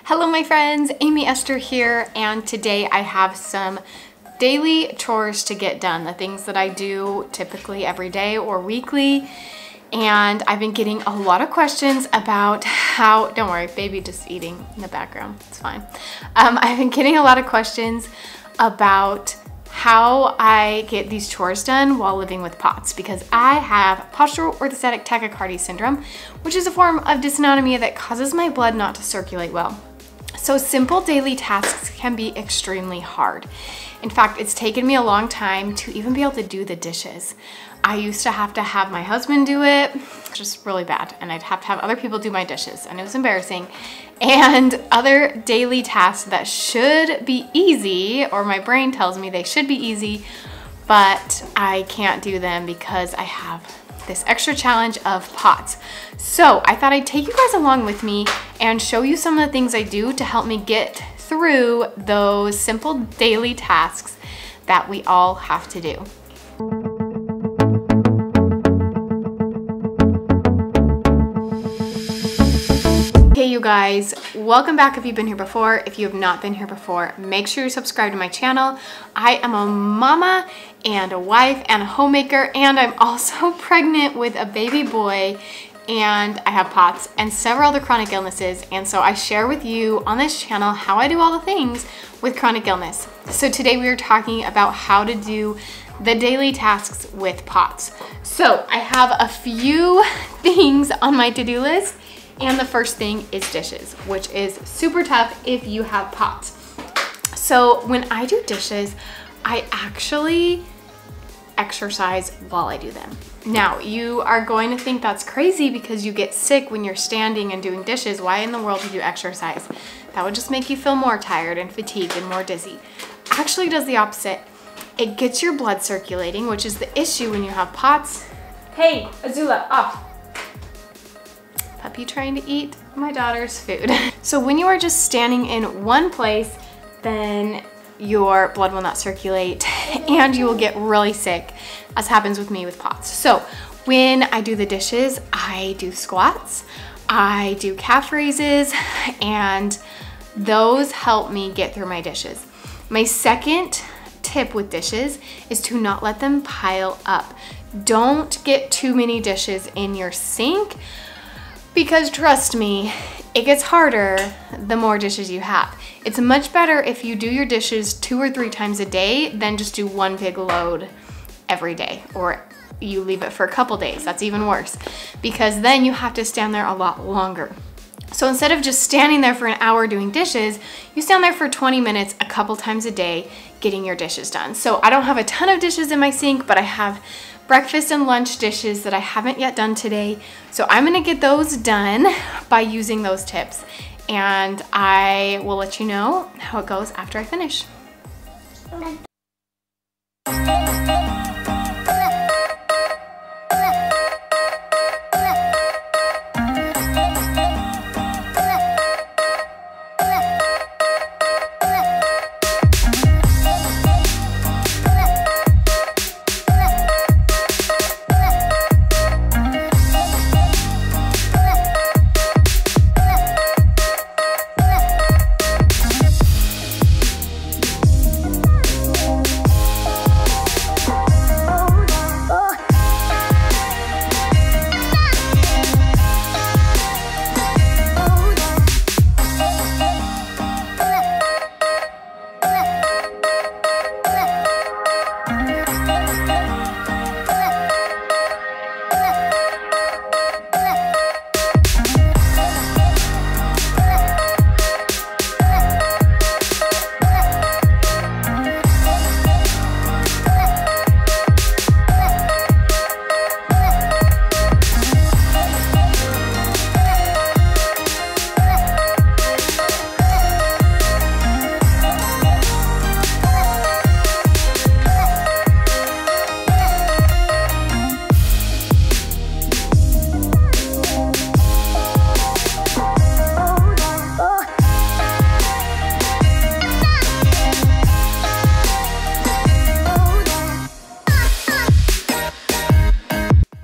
Hello my friends, Amy Esther here, and today I have some daily chores to get done, the things that I do typically every day or weekly. And I've been getting a lot of questions about how, don't worry, baby just eating in the background, it's fine. I've been getting a lot of questions about how I get these chores done while living with POTS, because I have Postural Orthostatic Tachycardia syndrome, which is a form of dysautonomia that causes my blood not to circulate well. So simple daily tasks can be extremely hard. In fact, it's taken me a long time to even be able to do the dishes. I used to have my husband do it, just really bad, and I'd have to have other people do my dishes, and it was embarrassing. And other daily tasks that should be easy, or my brain tells me they should be easy, but I can't do them because I have this extra challenge of POTS. So I thought I'd take you guys along with me and show you some of the things I do to help me get through those simple daily tasks that we all have to do. Hey you guys, welcome back if you've been here before. If you have not been here before, make sure you subscribe to my channel. I am a mama and a wife and a homemaker, and I'm also pregnant with a baby boy, and I have POTS and several other chronic illnesses, and so I share with you on this channel how I do all the things with chronic illness. So today we are talking about how to do the daily tasks with POTS. So I have a few things on my to-do list, and the first thing is dishes, which is super tough if you have POTS. So when I do dishes, I actually exercise while I do them. Now, you are going to think that's crazy because you get sick when you're standing and doing dishes. Why in the world would you exercise? That would just make you feel more tired and fatigued and more dizzy. Actually does the opposite. It gets your blood circulating, which is the issue when you have POTS. Hey, Azula, off. Puppy trying to eat my daughter's food. So when you are just standing in one place, then your blood will not circulate and you will get really sick, as happens with me with POTS. So when I do the dishes, I do squats, I do calf raises, and those help me get through my dishes. My second tip with dishes is to not let them pile up. Don't get too many dishes in your sink, because trust me, it gets harder the more dishes you have. It's much better if you do your dishes 2 or 3 times a day than just do one big load every day, or you leave it for a couple days. That's even worse, because then you have to stand there a lot longer. So instead of just standing there for an hour doing dishes, you stand there for 20 minutes a couple times a day getting your dishes done. So I don't have a ton of dishes in my sink, but I have breakfast and lunch dishes that I haven't yet done today. So I'm gonna get those done by using those tips, and I will let you know how it goes after I finish.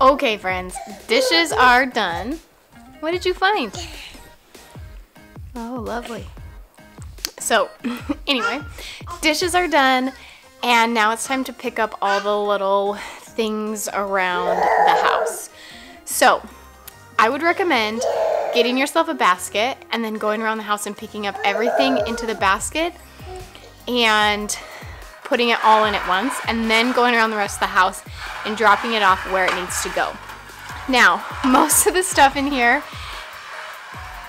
Okay friends, dishes are done. What did you find? Oh, lovely. So anyway, dishes are done, and now it's time to pick up all the little things around the house. So I would recommend getting yourself a basket and then going around the house and picking up everything into the basket and putting it all in at once, and then going around the rest of the house and dropping it off where it needs to go. Now, most of the stuff in here,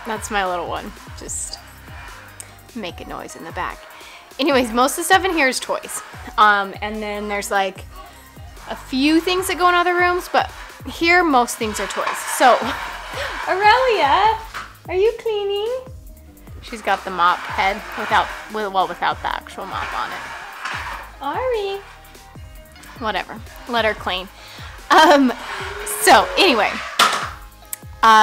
that's my little one, just make a noise in the back. Anyways, most of the stuff in here is toys. And then there's like a few things that go in other rooms, but here most things are toys. So, Aurelia, are you cleaning? She's got the mop head without the actual mop on it. Ari, whatever, let her clean. So anyway,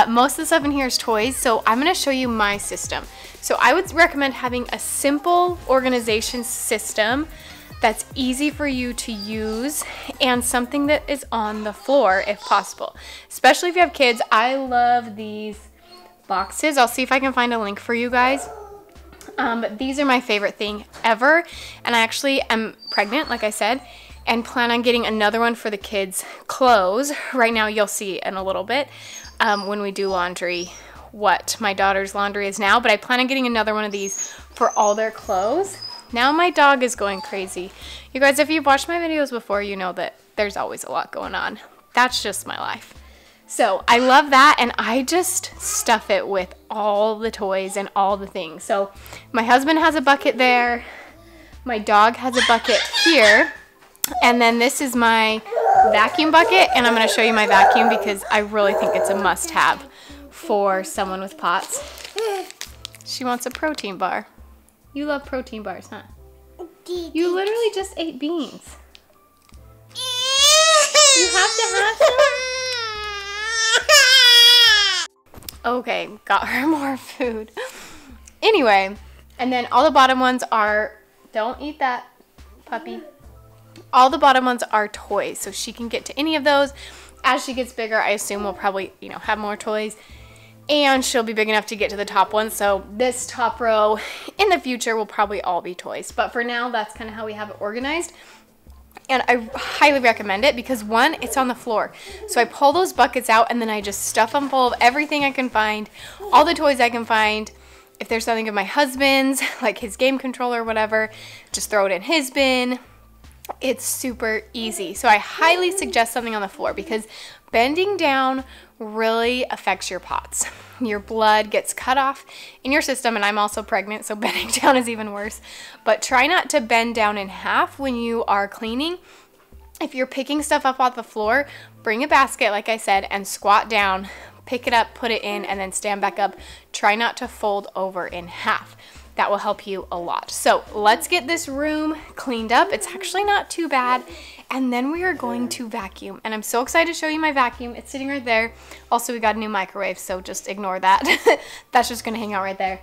most of the stuff in here is toys, so I'm gonna show you my system. So I would recommend having a simple organization system that's easy for you to use and something that is on the floor if possible. Especially if you have kids. I love these boxes. I'll see if I can find a link for you guys. But these are my favorite thing ever. And I actually am pregnant, like I said, and plan on getting another one for the kids' clothes. Right now you'll see in a little bit when we do laundry what my daughter's laundry is now, but I plan on getting another one of these for all their clothes. Now my dog is going crazy. You guys, if you've watched my videos before, you know that there's always a lot going on. That's just my life. So I love that, and I just stuff it with all the toys and all the things. So my husband has a bucket there. My dog has a bucket here. And then this is my vacuum bucket, and I'm going to show you my vacuum because I really think it's a must-have for someone with POTS. She wants a protein bar. You love protein bars, huh? You literally just ate beans. You have to have some? Okay, got her more food. Anyway, and then all the bottom ones are, don't eat that, puppy. All the bottom ones are toys, so she can get to any of those. As she gets bigger, I assume we'll probably, have more toys. And she'll be big enough to get to the top one. So this top row in the future will probably all be toys. But for now, that's kind of how we have it organized. And I highly recommend it because one, it's on the floor. So I pull those buckets out and then I just stuff them full of everything I can find, all the toys I can find. If there's something of my husband's, like his game controller or whatever, just throw it in his bin. It's super easy. So I highly suggest something on the floor because bending down really affects your POTS. Your blood gets cut off in your system, and I'm also pregnant, so bending down is even worse. But try not to bend down in half when you are cleaning. If you're picking stuff up off the floor, bring a basket, like I said, and squat down, pick it up, put it in, and then stand back up. Try not to fold over in half. That will help you a lot. So let's get this room cleaned up. It's actually not too bad. And then we are going to vacuum. And I'm so excited to show you my vacuum. It's sitting right there. Also, we got a new microwave, so just ignore that. That's just gonna hang out right there.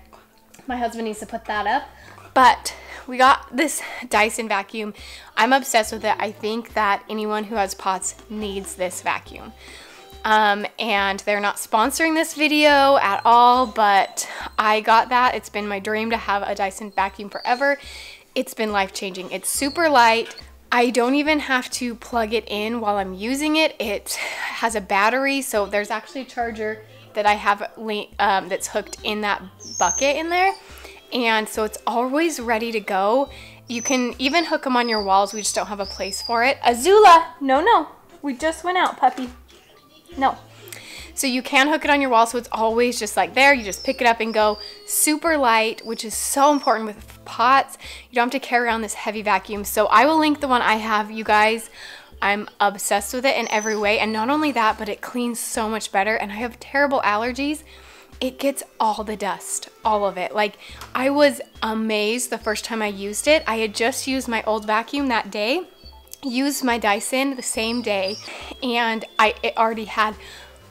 My husband needs to put that up. But we got this Dyson vacuum. I'm obsessed with it. I think that anyone who has POTS needs this vacuum. And they're not sponsoring this video at all, but I got that. It's been my dream to have a Dyson vacuum forever. It's been life-changing. It's super light. I don't even have to plug it in while I'm using it. It has a battery, so there's actually a charger that I have that's hooked in that bucket in there. And so it's always ready to go. You can even hook them on your walls. We just don't have a place for it. Azula, no. We just went out, puppy. No. So you can hook it on your wall, so it's always just like there. You just pick it up and go. Super light, which is so important with POTS. You don't have to carry around this heavy vacuum. So I will link the one I have, you guys. I'm obsessed with it in every way. And not only that, but it cleans so much better. And I have terrible allergies. It gets all the dust, all of it. Like, I was amazed the first time I used it. I had just used my old vacuum that day, used my Dyson the same day, and it already had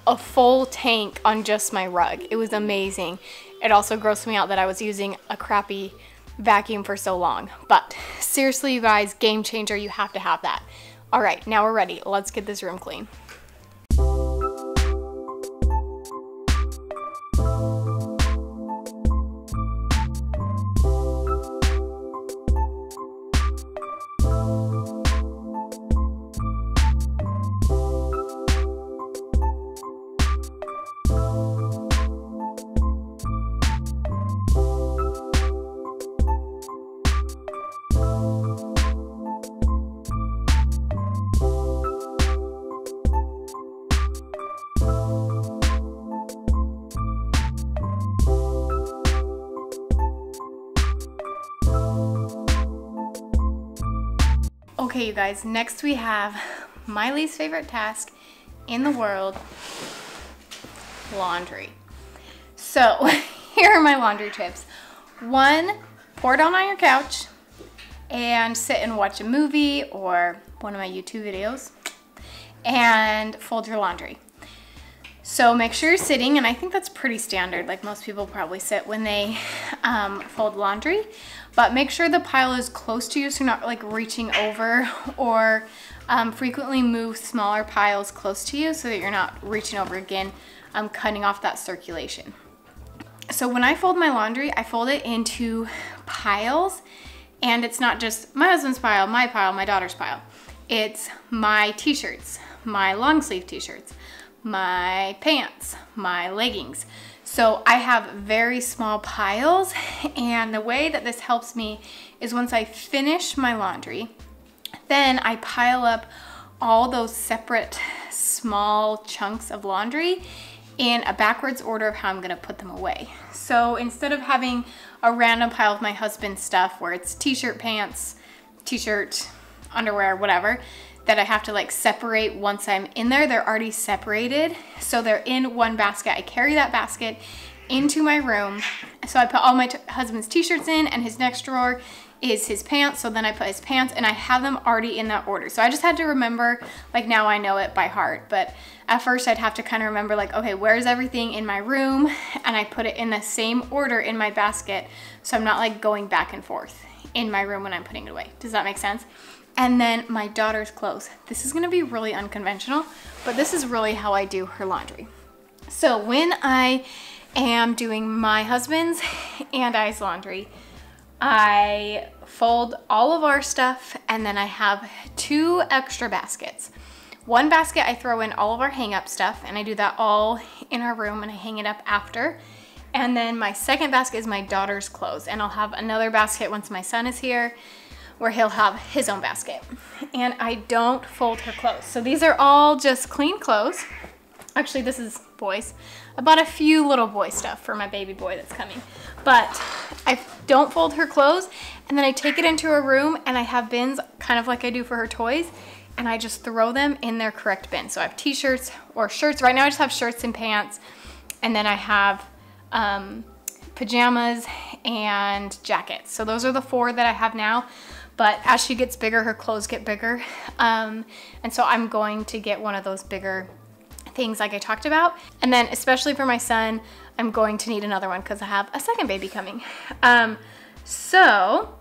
a full tank on just my rug. It was amazing. It also grossed me out that I was using a crappy vacuum for so long. But seriously, you guys, game changer. You have to have that. All right, now we're ready. Let's get this room clean. Okay, you guys, next we have my least favorite task in the world, laundry. So here are my laundry tips. 1, pour it on your couch and sit and watch a movie or one of my YouTube videos and fold your laundry. So make sure you're sitting, and I think that's pretty standard. Like most people probably sit when they fold laundry, but make sure the pile is close to you so you're not like reaching over, or frequently move smaller piles close to you so that you're not reaching over again, cutting off that circulation. So when I fold my laundry, I fold it into piles, and it's not just my husband's pile, my daughter's pile. It's my t-shirts, my long sleeve t-shirts, my pants, my leggings. So I have very small piles, and the way that this helps me is once I finish my laundry, then I pile up all those separate small chunks of laundry in a backwards order of how I'm gonna put them away. So instead of having a random pile of my husband's stuff where it's t-shirt, pants, t-shirt, underwear, whatever, that I have to like separate once I'm in there, they're already separated. So they're in one basket. I carry that basket into my room. So I put all my husband's t-shirts in, and his next drawer is his pants. So then I put his pants, and I have them already in that order. So I just had to remember, like now I know it by heart, but at first I'd have to kind of remember like, okay, where's everything in my room? And I put it in the same order in my basket. So I'm not like going back and forth in my room when I'm putting it away. Does that make sense? And then my daughter's clothes. This is gonna be really unconventional, but this is really how I do her laundry. So when I am doing my husband's and I's laundry, I fold all of our stuff, and then I have 2 extra baskets. One basket I throw in all of our hang up stuff, and I do that all in our room, and I hang it up after. And then my second basket is my daughter's clothes, and I'll have another basket once my son is here, where he'll have his own basket. And I don't fold her clothes. So these are all just clean clothes. Actually, this is boys. I bought a few little boy stuff for my baby boy that's coming. But I don't fold her clothes, and then I take it into her room, and I have bins kind of like I do for her toys, and I just throw them in their correct bin. So I have t-shirts or shirts. Right now I just have shirts and pants, and then I have pajamas and jackets. So those are the 4 that I have now. But as she gets bigger, her clothes get bigger. And so I'm going to get one of those bigger things like I talked about. And then especially for my son, I'm going to need another one because I have a second baby coming. So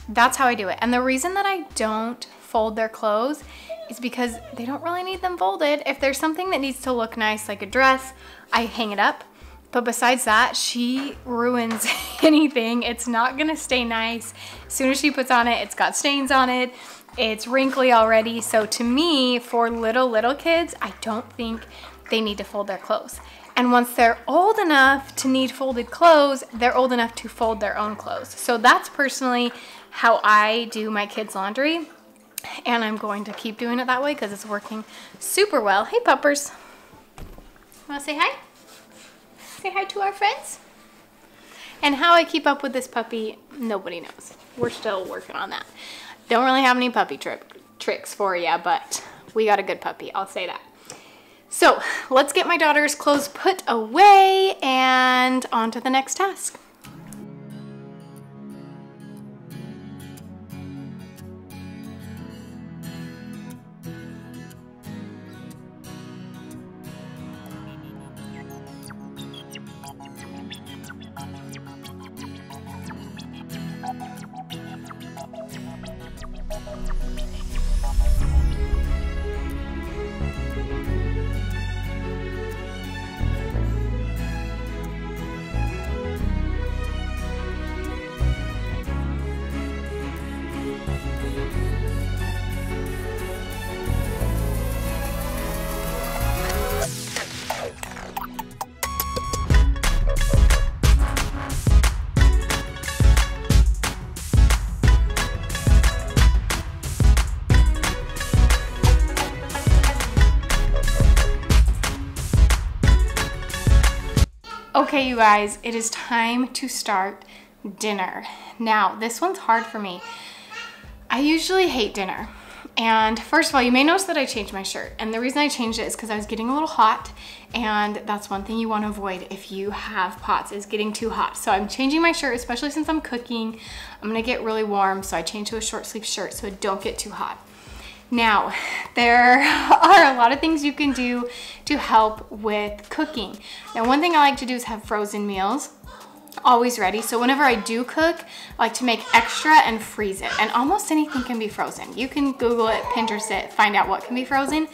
that's how I do it. And the reason that I don't fold their clothes is because they don't really need them folded. If there's something that needs to look nice, like a dress, I hang it up. But besides that, she ruins anything. It's not gonna stay nice. As soon as she puts on it, it's got stains on it. It's wrinkly already. So to me, for little kids, I don't think they need to fold their clothes. And once they're old enough to need folded clothes, they're old enough to fold their own clothes. So that's personally how I do my kids' laundry. And I'm going to keep doing it that way because it's working super well. Hey, puppers. Wanna say hi? Say hi to our friends. And how I keep up with this puppy, nobody knows. We're still working on that. Don't really have any puppy tricks for you, but we got a good puppy, I'll say that. So let's get my daughter's clothes put away and on to the next task. Okay, you guys, it is time to start dinner. Now, this one's hard for me. I usually hate dinner. And first of all, you may notice that I changed my shirt. And the reason I changed it is because I was getting a little hot. And that's one thing you want to avoid if you have POTS, is getting too hot. So I'm changing my shirt, especially since I'm cooking. I'm gonna get really warm, so I changed to a short sleeve shirt so it don't get too hot. Now, there are a lot of things you can do to help with cooking. Now, one thing I like to do is have frozen meals always ready. So whenever I do cook, I like to make extra and freeze it. And almost anything can be frozen. You can Google it, Pinterest it, find out what can be frozen,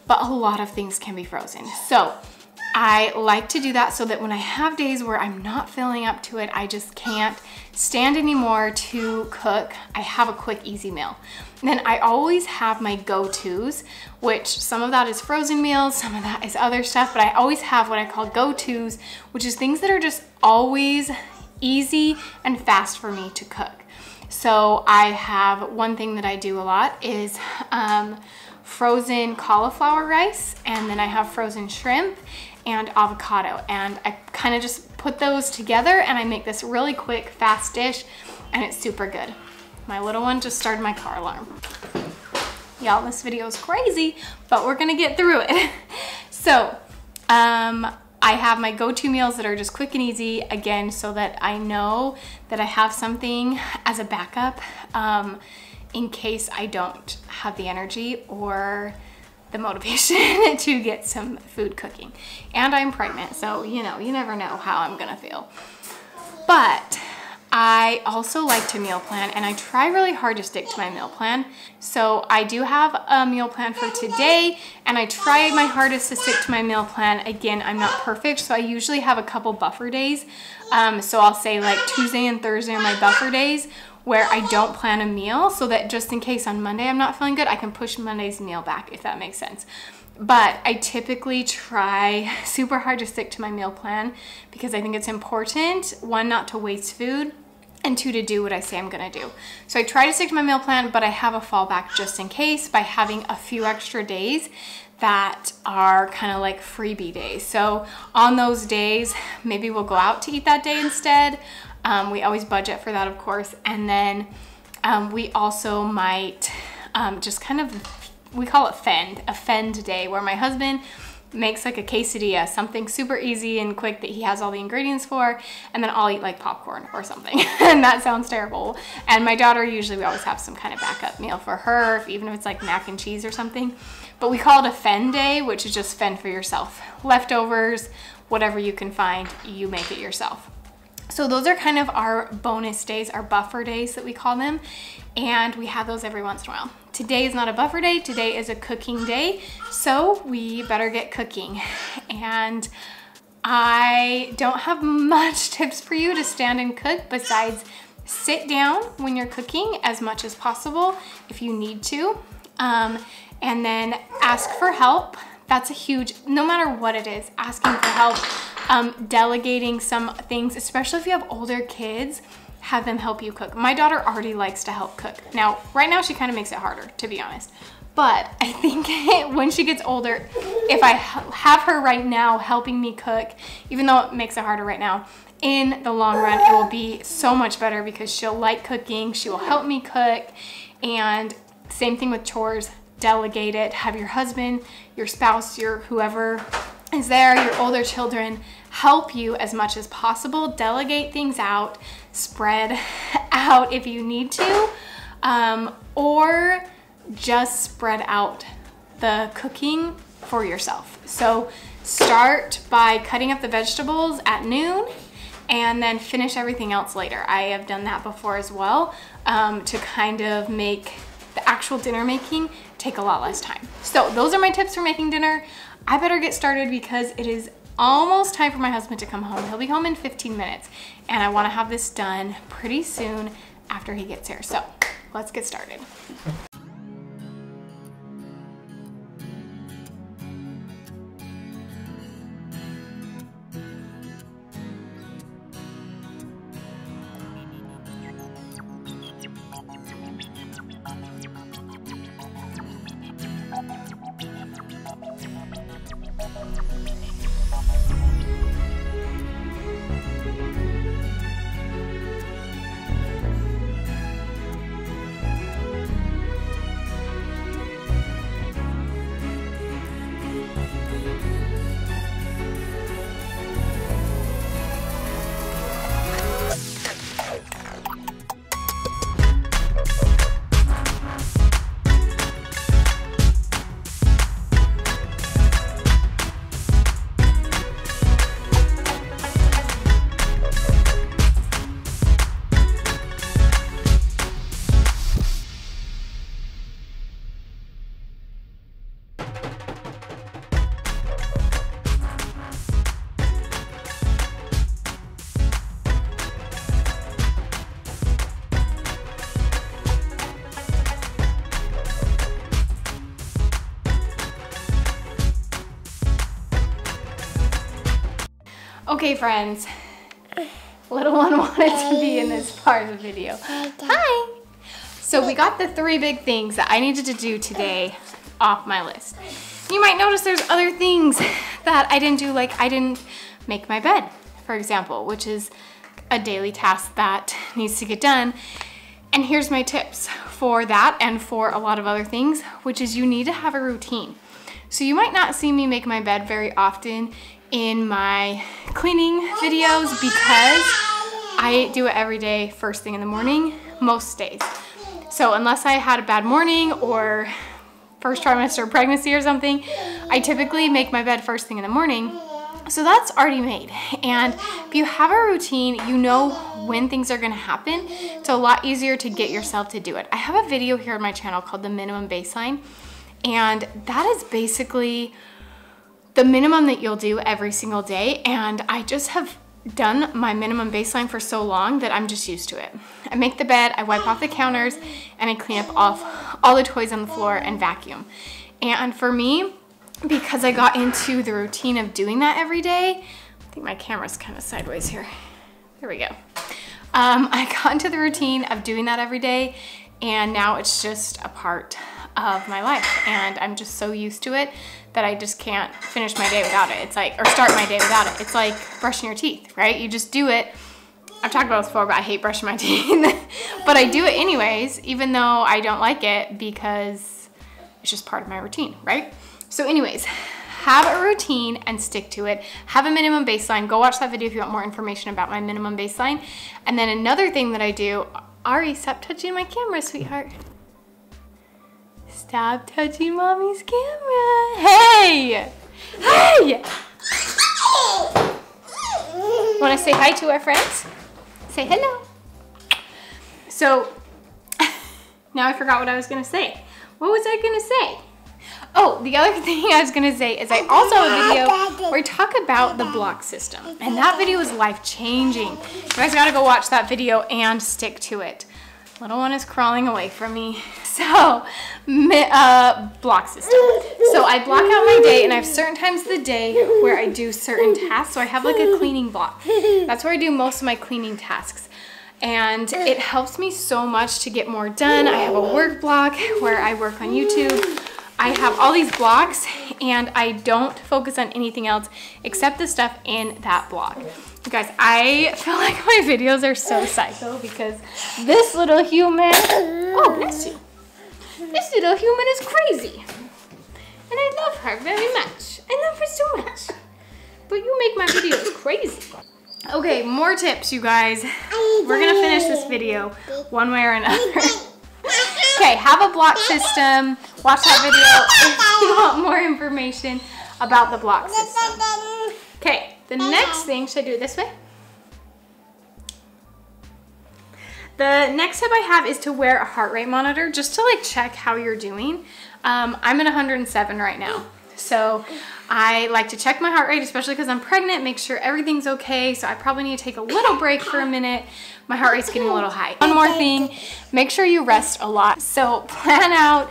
but a lot of things can be frozen. So I like to do that so that when I have days where I'm not feeling up to it, I just can't stand anymore to cook, I have a quick, easy meal. And then I always have my go-tos, which some of that is frozen meals, some of that is other stuff, but I always have what I call go-tos, which is things that are just always easy and fast for me to cook. So I have one thing that I do a lot is frozen cauliflower rice, and then I have frozen shrimp and avocado, and I kind of just put those together and I make this really quick, fast dish, and it's super good. My little one just started my car alarm. Y'all, this video is crazy, but we're gonna get through it. So, I have my go-to meals that are just quick and easy, again, so that I know that I have something as a backup in case I don't have the energy or the motivation to get some food cooking. And I'm pregnant, so you know, you never know how I'm gonna feel. But I also like to meal plan, and I try really hard to stick to my meal plan. So I do have a meal plan for today, and I try my hardest to stick to my meal plan. Again, I'm not perfect, so I usually have a couple buffer days. So I'll say like Tuesday and Thursday are my buffer days, where I don't plan a meal, so that just in case on Monday I'm not feeling good, I can push Monday's meal back, if that makes sense. But I typically try super hard to stick to my meal plan because I think it's important, one, not to waste food, and two, to do what I say I'm gonna do. So I try to stick to my meal plan, but I have a fallback just in case by having a few extra days that are kind of like freebie days. So on those days, maybe we'll go out to eat that day instead. We always budget for that, of course. And then we also might just kind of, we call it a fend day, where my husband makes like a quesadilla, something super easy and quick that he has all the ingredients for, and then I'll eat like popcorn or something. And that sounds terrible. And my daughter, usually we always have some kind of backup meal for her, even if it's like mac and cheese or something. But we call it a fend day, which is just fend for yourself. Leftovers, whatever you can find, you make it yourself. So those are kind of our bonus days, our buffer days that we call them, and we have those every once in a while. Today is not a buffer day, today is a cooking day, so we better get cooking. And I don't have much tips for you to stand and cook besides sit down when you're cooking as much as possible if you need to, and then ask for help. That's a huge, no matter what it is, asking for help. Delegating some things, especially if you have older kids, have them help you cook. My daughter already likes to help cook. Now, right now she kind of makes it harder, to be honest. But I think when she gets older, if I have her right now helping me cook, even though it makes it harder right now, in the long run, it will be so much better because she'll like cooking, she will help me cook. And same thing with chores, delegate it. Have your husband, your spouse, your whoever is there, your older children, help you as much as possible. Delegate things out, spread out if you need to, or just spread out the cooking for yourself. So start by cutting up the vegetables at noon and then finish everything else later. I have done that before as well, to kind of make the actual dinner making take a lot less time. So those are my tips for making dinner. I better get started because it is almost time for my husband to come home. He'll be home in 15 minutes, and I want to have this done pretty soon after he gets here. So let's get started. Okay, friends, little one wanted to be in this part of the video. Hi! So we got the 3 big things that I needed to do today off my list. You might notice there's other things that I didn't do, like I didn't make my bed, for example, which is a daily task that needs to get done. And here's my tips for that and for a lot of other things, which is you need to have a routine. So you might not see me make my bed very often in my cleaning videos because I do it every day first thing in the morning, most days. So unless I had a bad morning or first trimester of pregnancy or something, I typically make my bed first thing in the morning. So that's already made. And if you have a routine, you know when things are gonna happen. It's a lot easier to get yourself to do it. I have a video here on my channel called the minimum baseline. And that is basically the minimum that you'll do every single day. And I just have done my minimum baseline for so long that I'm just used to it. I make the bed, I wipe off the counters, and I clean up off all the toys on the floor and vacuum. And for me, because I got into the routine of doing that every day, I think my camera's kind of sideways here. There we go. I got into the routine of doing that every day, and now it's just a part of my life. And I'm just so used to it that I just can't finish my day without it. It's like, or start my day without it. It's like brushing your teeth, right? You just do it. I've talked about this before, but I hate brushing my teeth. But I do it anyways, even though I don't like it, because it's just part of my routine, right? So anyways, have a routine and stick to it. Have a minimum baseline. Go watch that video if you want more information about my minimum baseline. And then another thing that I do, Ari, stop touching my camera, sweetheart. Stop touching mommy's camera. Hey! Hey! Want to say hi to our friends? Say hello. So, now I forgot what I was going to say. What was I going to say? Oh, the other thing I was going to say is I also have a video where I talk about the block system. And that video is life-changing. You guys got to go watch that video and stick to it. Little one is crawling away from me. So, block system. So I block out my day, and I have certain times of the day where I do certain tasks. So I have like a cleaning block. That's where I do most of my cleaning tasks. And it helps me so much to get more done. I have a work block where I work on YouTube. I have all these blocks, and I don't focus on anything else except the stuff in that block. You guys, I feel like my videos are so psycho because this little human, oh bless you, this little human is crazy. And I love her very much. I love her so much. But you make my videos crazy. Okay, more tips, you guys. We're gonna finish this video one way or another. Okay, have a block system. Watch that video if you want more information about the block system. Okay, the next thing, should I do it this way? The next tip I have is to wear a heart rate monitor just to like check how you're doing. I'm at 107 right now. So I like to check my heart rate, especially because I'm pregnant, make sure everything's okay. So I probably need to take a little break for a minute. My heart rate's getting a little high. One more thing, make sure you rest a lot. So plan out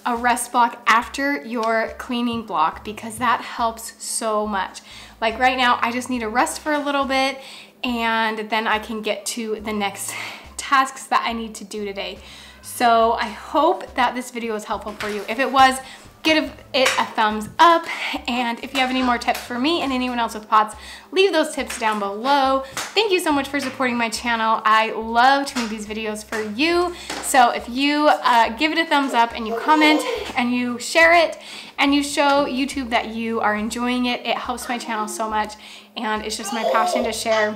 a rest block after your cleaning block because that helps so much. Like right now, I just need to rest for a little bit and then I can get to the next tasks that I need to do today. So I hope that this video was helpful for you. If it was, give it a thumbs up. And if you have any more tips for me and anyone else with pots, leave those tips down below. Thank you so much for supporting my channel. I love to make these videos for you. So if you give it a thumbs up and you comment and you share it and you show YouTube that you are enjoying it, it helps my channel so much. And it's just my passion to share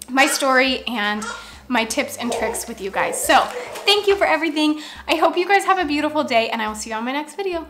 my story and my tips and tricks with you guys. So thank you for everything. I hope you guys have a beautiful day and I will see you on my next video.